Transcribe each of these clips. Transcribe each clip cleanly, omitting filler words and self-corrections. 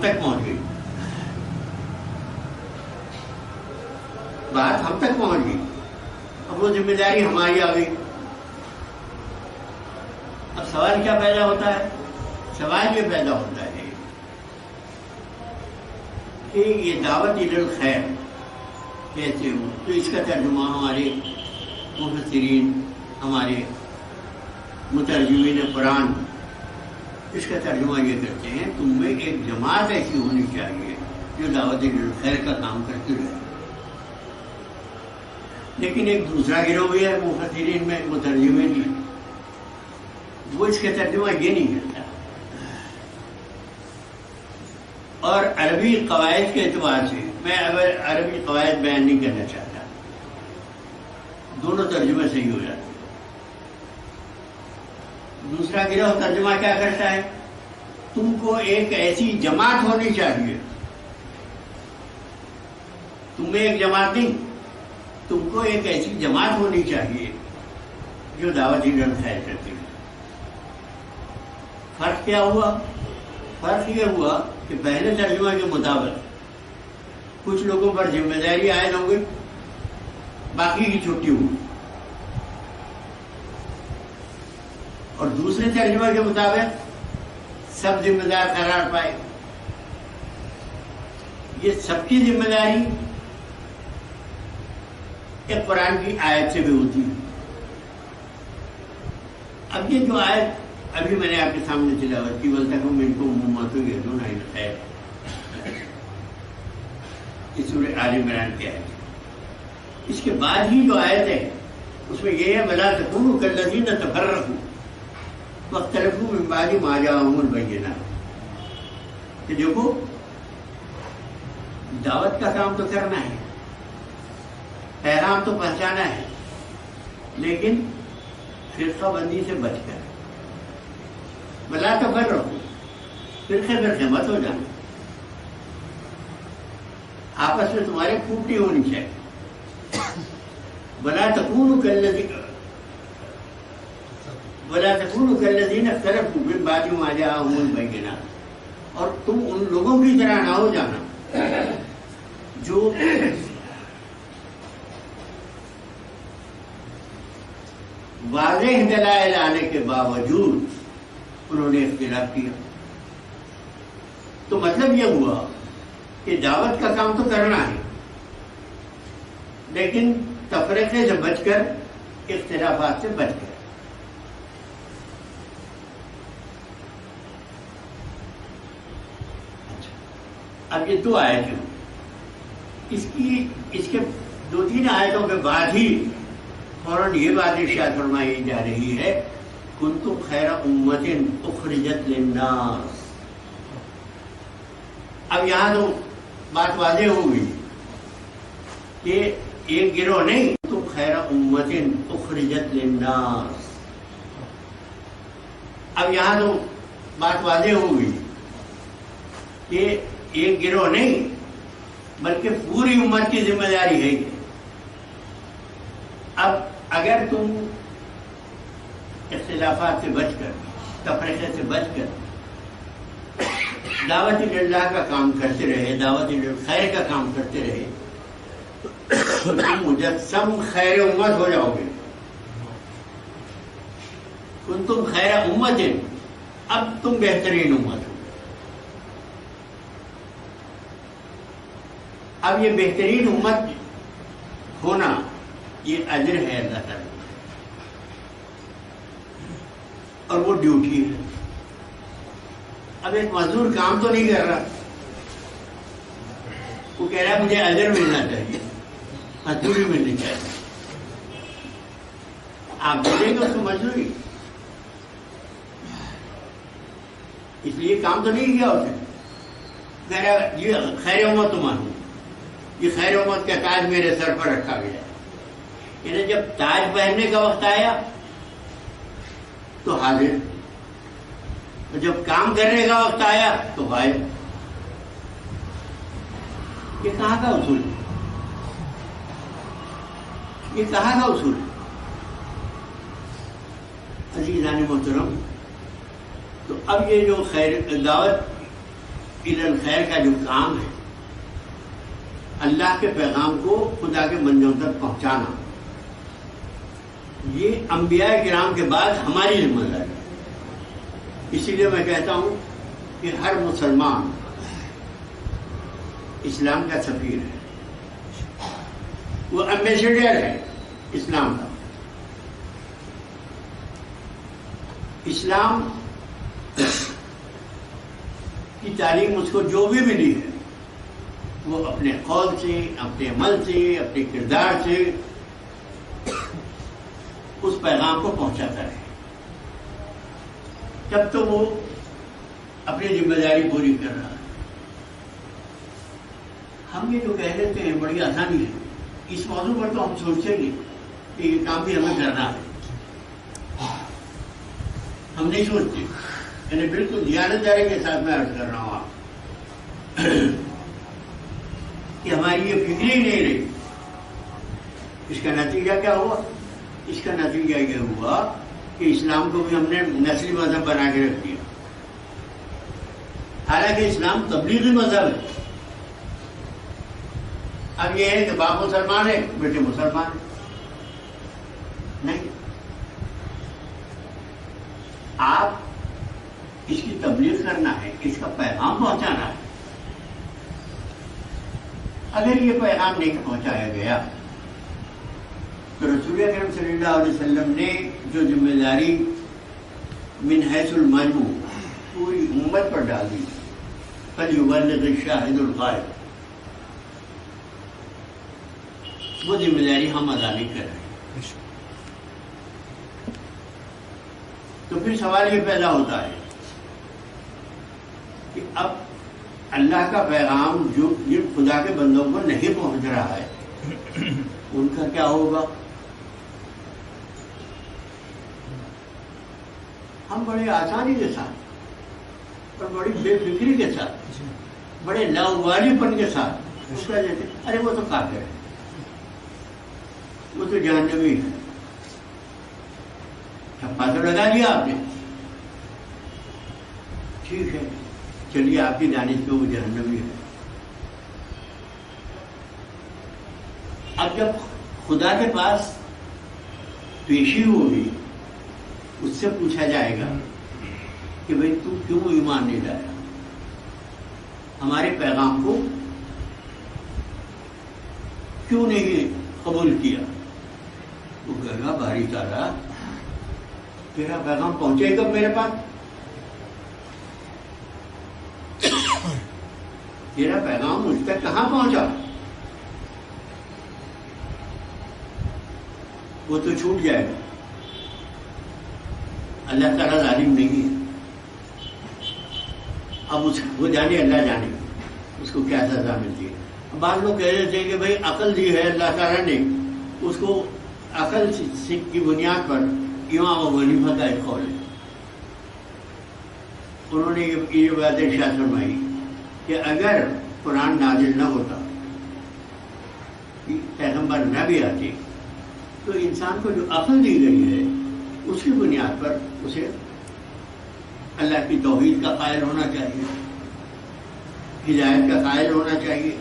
تک پہنچ گئی، بات ہم تک پہنچ گئی، اب وہ ذمہ داری ہماری آ گئی۔ اب سوال کیا پیدا ہوتا ہے؟ سوال یہ پیدا ہوتا ہے کہ یہ دعوت الخیر کیسے ہو؟ تو اس کا ترجمہ ہمارے مفسرین، ہمارے مترجمین قرآن اس کا ترجمہ یہ کرتے ہیں تم میں ایک جماعت ایسی ہونی چاہیے جو دعوت الخیر کا کام کرتی رہے۔ لیکن ایک دوسرا گروہ بھی ہے مفسرین میں، مترجمین میں، وہ اس کا ترجمہ یہ نہیں کرتا۔ اور عربی قواعد کے اعتبار سے میں اگر عربی قواعد بیان نہیں کرنا چاہتا، دونوں ترجمے صحیح ہو جاتے۔ دوسرا گروہ ترجمہ کیا کرتا ہے؟ تم کو ایک ایسی جماعت ہونی چاہیے، تم میں ایک جماعت نہیں، تم کو ایک ایسی جماعت ہونی چاہیے جو دعوت الخیر کرتی ہے۔ فرق کیا ہوا؟ فرق یہ ہوا کہ پہلے ترجمہ کے مطابق کچھ لوگوں پر ذمہ داری عائد ہو گئی، باقی کی چھٹی ہوئی، اور دوسرے ترجمہ کے مطابق سب ذمہ دار قرار پائے۔ یہ سب کی ذمہ داری ایک قرآن کی آیت سے بھی ہوتی ہے۔ اب یہ جو آیت ابھی میں نے آپ کے سامنے تلاوت کی، وَلْتَكُن مِنكُمْ أُمَّةٌ يَدْعُونَ إِلَى الْخَيْرِ، یہ سورہ آل عمران کی آیت ہے۔ اس کے بعد ہی جو آیت ہے اس میں یہ ہے وَلَا تَكُونُوا كَالَّذِينَ تَفَرَّقُوا وَاخْتَلَفُوا مِن بَعْدِ مَا جَاءَهُمُ الْبَيِّنَاتُ، کہ دیکھو دعوت کا کام تو کرنا ہے، پیغام تو پہنچانا ہے، لیکن فرقہ بندی سے بچ کر، وَلَا تَفَرَّقُوا، فرقے مت ہو جانا، آپس میں تمہارے پھوٹ نہیں ہونی چاہیے۔ وَلَا تَكُونُوا كَالَّذِينَ اخْتَلَفُوا مِن بَعْدِ مَا جَاءَهُمُ الْبَيِّنَاتُ، اور تم ان لوگوں کی طرح نہ ہو جانا جو واضح دلائل آنے کے باوجود انہوں نے اختلاف کیا۔ تو مطلب یہ ہوا کہ دعوت کا کام تو کرنا ہے، لیکن تفریقے سے بچ کر، اختلافات سے بچ کر۔ اب یہ دو آیتیں، اس کے 2-3 آیتوں کے بعد ہی فوراً یہ بات ارشاد فرمائی جا رہی ہے کنتم خیر امت اخرجت للناس۔ اب یہاں تو بات واضح ہو گئی کہ ایک گروہ نہیں، تم خیر امت اخرجت للناس۔ اب یہاں تو بات واضح ہو گئی کہ ایک گروہ نہیں بلکہ پوری امت کی ذمہ داری ہے۔ اب اگر تم اختلافات سے بچ کر، تفریقے سے بچ کر دعوت اللہ کا کام کرتے رہے، دعوت خیر کا کام کرتے رہے، تو تم مجسم خیر امت ہو جاؤ گے۔ کنتم خیر امت، اب تم بہترین امت ہو۔ اب یہ بہترین امت ہونا یہ اجر ہے اللہ تعالیٰ، اور وہ ڈیوٹی ہے۔ اب ایک مزدور کام تو نہیں کر رہا، وہ کہہ رہا ہے مجھے اجر ملنا چاہیے، مزدوری ملنی چاہیے، آپ دے دیں گے اس کو مزدوری، اس لیے کام تو نہیں کیا اس نے، کہہ رہا یہ خیر امت تو مانو، یہ خیر امت کا تاج میرے سر پر رکھا گیا ہے۔ یعنی جب تاج پہننے کا وقت آیا تو حاضر، اور جب کام کرنے کا وقت آیا تو غائب۔ یہ کہاں کا اصول ہے؟ یہ کہاں کا اصول ہے؟ عزیزان محترم، تو اب یہ جو خیر دعوت الی الخیر کا جو کام ہے، اللہ کے پیغام کو خدا کے بندوں تک پہنچانا، یہ انبیاء کرام کے بعد ہماری ذمہ داری ہے۔ اسی لیے میں کہتا ہوں کہ ہر مسلمان اسلام کا سفیر ہے، وہ ایمبیسیڈر ہے اسلام کا۔ اسلام کی تعلیم اس کو جو بھی ملی ہے وہ اپنے قول سے، اپنے عمل سے، اپنے کردار سے اس پیغام کو پہنچاتا ہے، تب تو وہ اپنی ذمہ داری پوری کر رہا ہے۔ ہم یہ جو کہہ دیتے ہیں بڑی آسانی ہے، اس موضوع پر تو ہم سوچیں گے کہ یہ کام بھی ہمیں کرنا ہے، ہم نہیں سوچتے۔ یعنی بالکل دیانتداری کے ساتھ میں عرض کر رہا ہوں آپ کہ ہماری یہ فکر ہی نہیں رہی۔ اس کا نتیجہ کیا ہوا؟ اس کا نتیجہ یہ ہوا کہ اسلام کو بھی ہم نے نسلی مذہب بنا کے رکھ دیا، حالانکہ اسلام تبلیغی مذہب ہے۔ اب یہ ہے کہ باپ مسلمان ہے، بیٹے مسلمان ہے، نہیں، آپ اس کی تبلیغ کرنا ہے، اس کا پیغام پہنچانا ہے۔ اگر یہ پیغام نہیں پہنچایا گیا تو رسول اکرم صلی اللہ علیہ وسلم نے جو ذمہ داری من حیث المجموع پوری امت پر ڈال دی، فَلْيُبَلِّغِ الشَّاهِدُ الْغَائِبُ، وہ ذمہ داری ہم ادا نہیں کر رہے۔ تو پھر سوال یہ پیدا ہوتا ہے کہ اب اللہ کا پیغام جو جن خدا کے بندوں کو نہیں پہنچ رہا ہے ان کا کیا ہوگا؟ ہم بڑے آسانی کے ساتھ اور بڑی بے فکری کے ساتھ، بڑے لاوالی پن کے ساتھ اس کا جیسے ارے وہ تو کافر ہے، وہ تو جہنمی ہے، چھپا تو لگا دیا آپ نے، ٹھیک ہے چلیے آپ کی دانش پہ وہ جہنمی ہے۔ اب جب خدا کے پاس پیشی ہوگی، اس سے پوچھا جائے گا کہ بھئی تو کیوں ایمان نہیں لایا، ہمارے پیغام کو کیوں نہیں قبول کیا؟ وہ کہے گا باری تعالیٰ تیرا پیغام پہنچے گا میرے پاس؟ تیرا پیغام مجھ تک کہاں پہنچا؟ وہ تو چھوٹ جائے گا۔ اللہ تعالیٰ ظالم نہیں ہے، اب وہ جانے اللہ جانے اس کو کیا سزا ملتی ہے۔ بعض لوگ کہہ رہے تھے کہ بھائی عقل دی ہے اللہ تعالیٰ نے، اس کو عقل کی بنیاد پر امام ابو حنیفہ کا ایک قول ہے، انہوں نے یہ بات ارشاد فرمائی کہ اگر قرآن نازل نہ ہوتا، پیغمبر نہ بھی آتے، تو انسان کو جو عقل دی گئی ہے اس کی بنیاد پر اسے اللہ کی توحید کا قائل ہونا چاہیے، ہدایت کا قائل ہونا چاہیے۔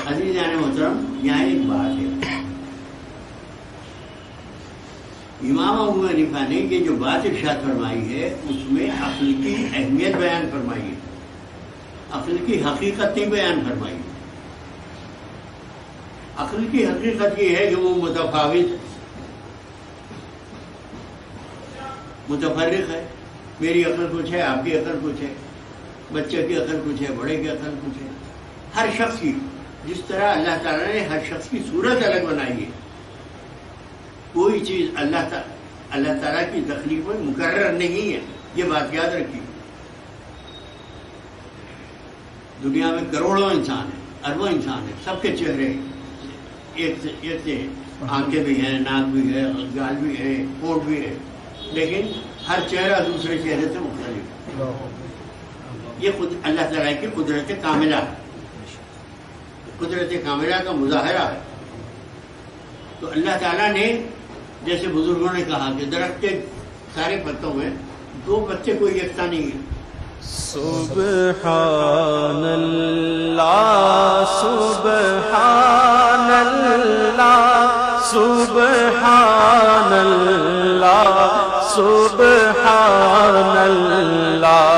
عزیزان محترم، یہاں ایک بات ہے، امام ابو حنیفہ نے یہ جو بات ارشاد فرمائی ہے اس میں عقل کی اہمیت بیان فرمائی ہے، عقل کی حقیقت نہیں بیان فرمائی ہے۔ عقل کی حقیقت یہ ہے کہ وہ متفاوت متفرق ہے، میری عقل کچھ ہے، آپ کی عقل کچھ ہے، بچے کی عقل کچھ ہے، بڑے کی عقل کچھ ہے، ہر شخص کی، جس طرح اللہ تعالیٰ نے ہر شخص کی صورت الگ بنائی ہے، کوئی چیز اللہ تعالیٰ کی تخلیق میں مقرر نہیں ہے، یہ بات یاد رکھیے۔ دنیا میں کروڑوں انسان ہیں، اربوں انسان ہیں، سب کے چہرے ایک سے آنکھیں بھی ہیں، ناک بھی ہے، گال بھی ہے، ہونٹ بھی ہے، لیکن ہر چہرہ دوسرے چہرے سے مختلف ہے۔ یہ خود اللہ تعالیٰ کی قدرت کاملہ ہے، قدرت کاملہ کا مظاہرہ ہے۔ تو اللہ تعالیٰ نے جیسے بزرگوں نے کہا کہ درخت کے سارے پتوں میں دو پتے کوئی یکساں نہیں ہے، سبحان اللہ سبحان اللہ سبحان اللہ سبحان اللہ